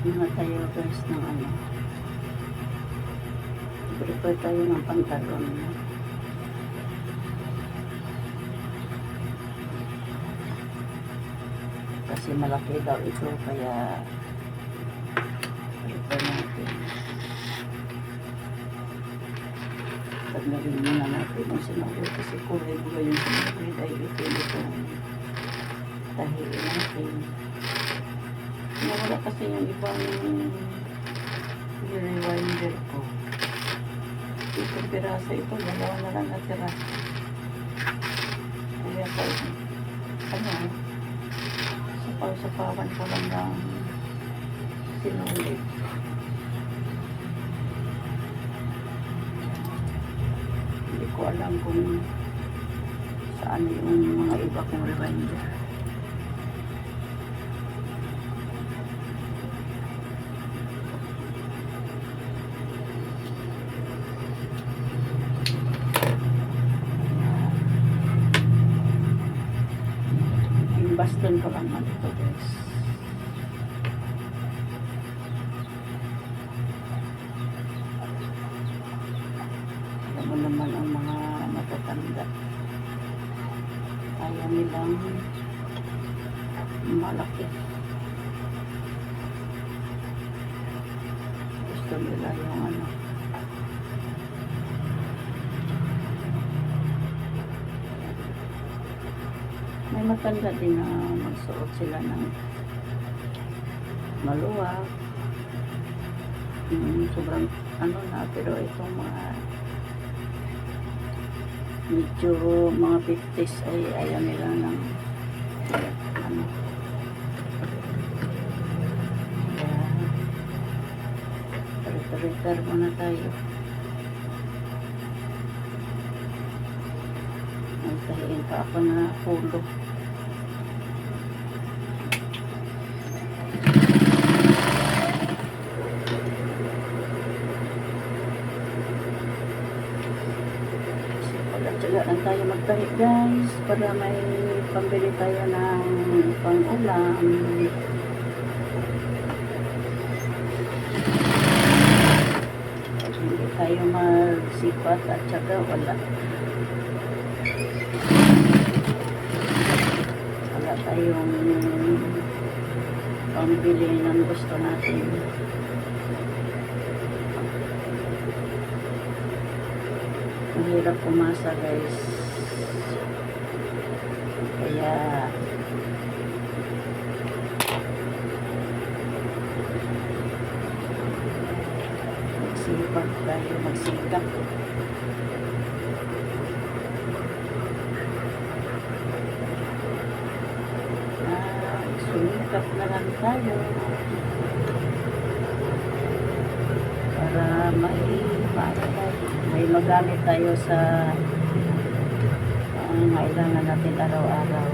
Mga tayo guys ng ano. Prepare tayo ng pantalon. Kasi malaki daw ito kaya prepare natin. Taglalin muna natin yung sinaway kasi kulay ba yung sinaway dahil ito tahiin natin. Nawala kasi yung ibang rewinder ko. Itong pirasa ito, dalawa na lang natira. Kaya sapaw-sapawan ko lang ng sinulit. Hindi ko alam kung saan yung mga iba kong rewinder. Baston ko lang man ito guys. Alam mo naman ang mga matatanda, ayaw nilang malaki. Gusto nila yung ano, may matanda din na magsuot sila ng maluwag, sobrang ano na, pero itong mga medyo mga 50s ay ayaw nila ng ano, kaya repair muna tayo. Nagtahiin pa ako na pulo. Pagkatsagaan tayo magtahi guys para may pambili tayo ng pang-ulam. Hindi tayo magsipat at saka wala tayong pambili ng gusto natin. Mahirap pumasa guys, kaya magsipag tayo, magsikap. Sumikap na lang tayo para may magamit tayo sa kailangan natin araw-araw.